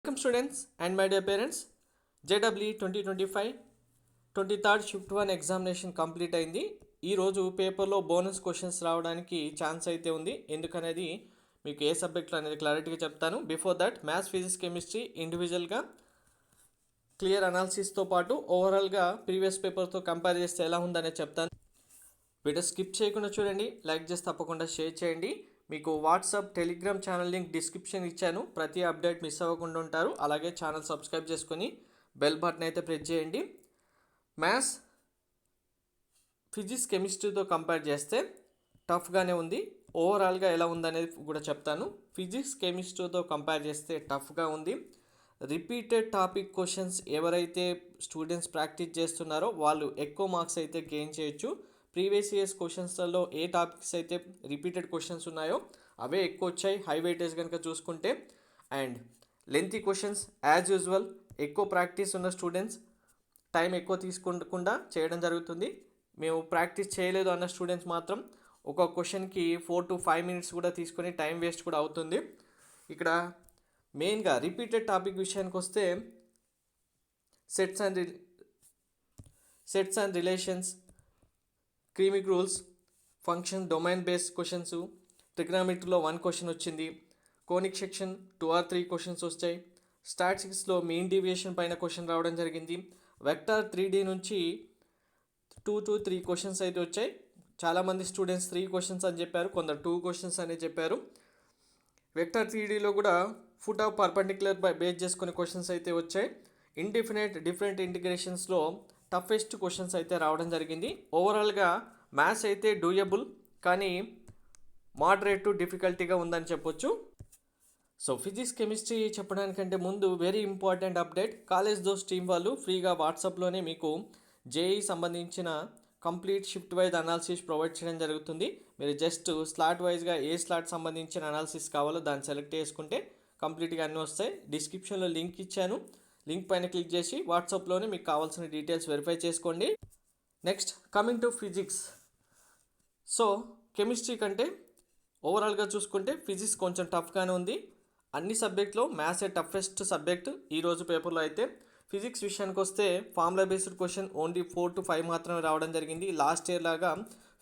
Welcome students and my dear parents. JW 2025 23rd shift 1 examination complete అయింది. ఈరోజు పేపర్లో bonus questions రావడానికి chance అయితే ఉంది. ఎందుకనేది మీకు ఏ సబ్జెక్ట్లో అనేది క్లారిటీగా చెప్తాను. Before that maths, physics, chemistry ఇండివిజువల్గా క్లియర్ అనాలిసిస్తో పాటు ఓవరాల్గా ప్రీవియస్ పేపర్తో కంపేర్ చేస్తే ఎలా ఉందనేది చెప్తాను. వీడియో స్కిప్ చేయకుండా చూడండి, లైక్ చేసి తప్పకుండా షేర్ చేయండి. మీకు WhatsApp, Telegram channel link description ఇచ్చాను. ప్రతి అప్డేట్ మిస్ అవ్వకుండా ఉంటారు. అలాగే ఛానల్ సబ్స్క్రైబ్ చేసుకొని బెల్ బటన్ అయితే ప్రెస్ చేయండి. మ్యాథ్స్, ఫిజిక్స్, కెమిస్ట్రీతో కంపేర్ చేస్తే టఫ్గానే ఉంది. ఓవరాల్గా ఎలా ఉందనేది కూడా చెప్తాను. ఫిజిక్స్, కెమిస్ట్రీతో కంపేర్ చేస్తే టఫ్గా ఉంది. రిపీటెడ్ టాపిక్ క్వశ్చన్స్ ఎవరైతే స్టూడెంట్స్ ప్రాక్టీస్ చేస్తున్నారో వాళ్ళు ఎక్కువ మార్క్స్ అయితే గెయిన్ చేయొచ్చు. ప్రీవియస్ ఇయర్స్ క్వశ్చన్స్లలో ఏ టాపిక్స్ అయితే రిపీటెడ్ క్వశ్చన్స్ ఉన్నాయో అవే ఎక్కువ వచ్చాయి హై వెయిటేజ్ కనుక చూసుకుంటే. And lengthy questions as usual ఎక్కువ ప్రాక్టీస్ ఉన్న స్టూడెంట్స్ టైం ఎక్కువ తీసుకోకుండా చేయడం జరుగుతుంది. మేము ప్రాక్టీస్ చేయలేదు అన్న స్టూడెంట్స్ మాత్రం ఒక క్వశ్చన్కి 4 to 5 minutes కూడా తీసుకొని టైం వేస్ట్ కూడా అవుతుంది. ఇక్కడ మెయిన్గా రిపీటెడ్ టాపిక్ విషయానికి వస్తే సెట్స్ అండ్ రిలేషన్స్, క్రీమిక్ rules, function, domain based questions, ట్రిగ్నామెట్రీలో 1 క్వశ్చన్ వచ్చింది. కోనిక్ సెక్షన్ 2 or 3 క్వశ్చన్స్ వచ్చాయి. స్టాటిస్టిక్స్లో మీన్ డీవియేషన్ పైన క్వశ్చన్ రావడం జరిగింది. వెక్టార్ 3D నుంచి 2 to 3 క్వశ్చన్స్ అయితే వచ్చాయి. చాలామంది స్టూడెంట్స్ 3 క్వశ్చన్స్ అని చెప్పారు, కొందరు 2 క్వశ్చన్స్ అని చెప్పారు. వెక్టార్ 3Dలో కూడా ఫుట్ ఆఫ్ పర్పెండిక్యులర్ బేస్ చేసుకునే క్వశ్చన్స్ అయితే వచ్చాయి. ఇండిఫినైట్ డిఫరెంట్ ఇంటిగ్రేషన్స్లో టఫెస్ట్ క్వశ్చన్స్ అయితే రావడం జరిగింది. ఓవరాల్గా మ్యాథ్స్ అయితే డూయబుల్, కానీ మోడరేట్ టు డిఫికల్టీగా ఉందని చెప్పొచ్చు. సో ఫిజిక్స్, కెమిస్ట్రీ చెప్పడానికంటే ముందు very important update. College those team వాళ్ళు ఫ్రీగా వాట్సాప్లోనే మీకు జేఈ సంబంధించిన complete shift wise analysis provide చేయడం జరుగుతుంది. మీరు జస్ట్ స్లాట్ వైజ్గా ఏ స్లాట్ సంబంధించిన అనాలిసిస్ కావాలో దాన్ని సెలెక్ట్ చేసుకుంటే కంప్లీట్గా అన్నీ వస్తాయి. డిస్క్రిప్షన్లో లింక్ ఇచ్చాను, లింక్ పైన క్లిక్ చేసి వాట్సాప్లోనే మీకు కావాల్సిన డీటెయిల్స్ వెరిఫై చేసుకోండి. Next coming to physics. So chemistry కంటే ఓవరాల్గా చూసుకుంటే ఫిజిక్స్ కొంచెం టఫ్గానే ఉంది. అన్ని సబ్జెక్ట్లో మ్యాథ్స్ ఏ టఫెస్ట్ సబ్జెక్ట్ ఈరోజు పేపర్లో అయితే. ఫిజిక్స్ విషయానికి వస్తే formula based question only 4 to 5 మాత్రమే రావడం జరిగింది. లాస్ట్ ఇయర్ లాగా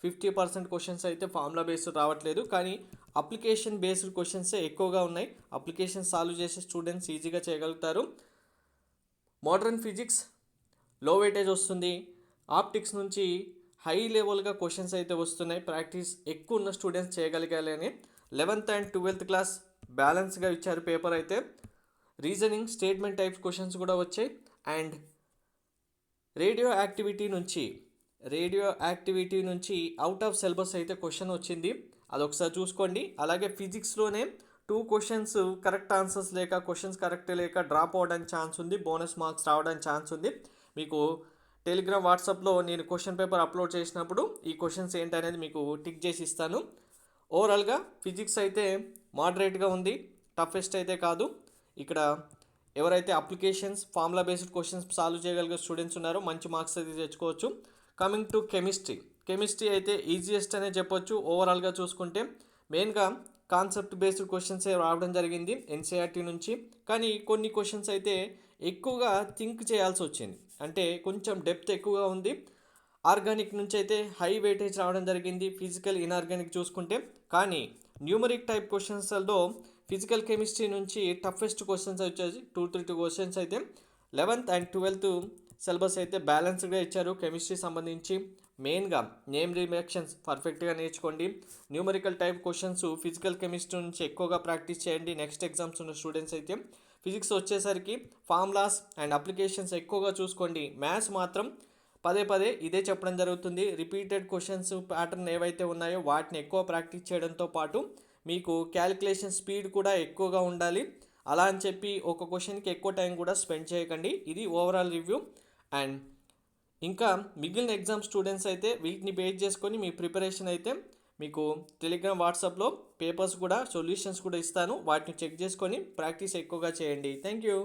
50% క్వశ్చన్స్ అయితే ఫార్ములా బేస్డ్ రావట్లేదు, కానీ అప్లికేషన్ బేస్డ్ క్వశ్చన్సే ఎక్కువగా ఉన్నాయి. అప్లికేషన్ సాల్వ్ చేసే స్టూడెంట్స్ ఈజీగా చేయగలుగుతారు. మోడర్న్ ఫిజిక్స్ లో వెయిటేజ్ వస్తుంది. ఆప్టిక్స్ నుంచి హై లెవెల్గా క్వశ్చన్స్ అయితే వస్తున్నాయి. ప్రాక్టీస్ ఎక్కువ ఉన్న స్టూడెంట్స్ చేయగలిగాలి అని 11th and 12th క్లాస్ బ్యాలెన్స్గా ఇచ్చారు పేపర్ అయితే. రీజనింగ్, స్టేట్మెంట్ టైప్స్ క్వశ్చన్స్ కూడా వచ్చాయి. అండ్ రేడియో యాక్టివిటీ నుంచి అవుట్ ఆఫ్ సిలబస్ అయితే క్వశ్చన్ వచ్చింది, అదొకసారి చూసుకోండి. అలాగే ఫిజిక్స్లోనే 2 క్వశ్చన్స్ కరెక్ట్ ఆన్సర్స్ లేక, క్వశ్చన్స్ కరెక్ట్ లేక డ్రాప్ అవ్వడానికి ఛాన్స్ ఉంది, బోనస్ మార్క్స్ రావడానికి ఛాన్స్ ఉంది. మీకు టెలిగ్రామ్, వాట్సాప్లో నేను క్వశ్చన్ పేపర్ అప్లోడ్ చేసినప్పుడు ఈ క్వశ్చన్స్ ఏంటనేది మీకు టిక్ చేసి ఇస్తాను. ఓవరాల్గా ఫిజిక్స్ అయితే మోడరేట్గా ఉంది, టఫెస్ట్ అయితే కాదు. ఇక్కడ ఎవరైతే applications, formula based questions solve చేయగలిగే స్టూడెంట్స్ ఉన్నారో మంచి మార్క్స్ అయితే తెచ్చుకోవచ్చు. కమింగ్ టు కెమిస్ట్రీ అయితే ఈజియెస్ట్ అనే చెప్పొచ్చు. ఓవరాల్గా చూసుకుంటే మెయిన్గా కాన్సెప్ట్ బేస్డ్ క్వశ్చన్స్ రావడం జరిగింది ఎన్సీఆర్టీ నుంచి, కానీ కొన్ని క్వశ్చన్స్ అయితే ఎక్కువగా థింక్ చేయాల్సి వచ్చింది, అంటే కొంచెం డెప్త్ ఎక్కువగా ఉంది. ఆర్గానిక్ నుంచి అయితే హై వెయిటేజ్ రావడం జరిగింది, ఫిజికల్, ఇన్ఆర్గానిక్ చూసుకుంటే. కానీ న్యూమరిక్ టైప్ క్వశ్చన్స్లో ఫిజికల్ కెమిస్ట్రీ నుంచి టఫెస్ట్ క్వశ్చన్స్ వచ్చేసి 2-3 క్వశ్చన్స్ అయితే 11th and 12th సిలబస్ అయితే బ్యాలెన్స్డ్గా ఇచ్చారు. కెమిస్ట్రీ సంబంధించి మెయిన్గా నేమ్ రియాక్షన్స్ పర్ఫెక్ట్గా నేర్చుకోండి. Numerical type questions physical chemistry నుంచి ఎక్కువగా ప్రాక్టీస్ చేయండి. నెక్స్ట్ ఎగ్జామ్స్ ఉన్న స్టూడెంట్స్ అయితే ఫిజిక్స్ వచ్చేసరికి ఫార్ములాస్ అండ్ అప్లికేషన్స్ ఎక్కువగా చూసుకోండి. మ్యాథ్స్ మాత్రం పదే ఇదే చెప్పడం జరుగుతుంది. రిపీటెడ్ క్వశ్చన్స్ ప్యాటర్న్ ఏవైతే ఉన్నాయో వాటిని ఎక్కువ ప్రాక్టీస్ చేయడంతో పాటు మీకు క్యాలిక్యులేషన్ స్పీడ్ కూడా ఎక్కువగా ఉండాలి. అలా అని చెప్పి ఒక క్వశ్చన్కి ఎక్కువ టైం కూడా స్పెండ్ చేయకండి. ఇది ఓవరాల్ రివ్యూ. అండ్ ఇంకా మిగిలిన ఎగ్జామ్ స్టూడెంట్స్ అయితే వీటిని బేస్ చేసుకొని మీ ప్రిపరేషన్ అయితే మీకు టెలిగ్రామ్, వాట్సాప్లో పేపర్స్ కూడా, సొల్యూషన్స్ కూడా ఇస్తాను. వాటిని చెక్ చేసుకొని ప్రాక్టీస్ ఎక్కువగా చేయండి. Thank you.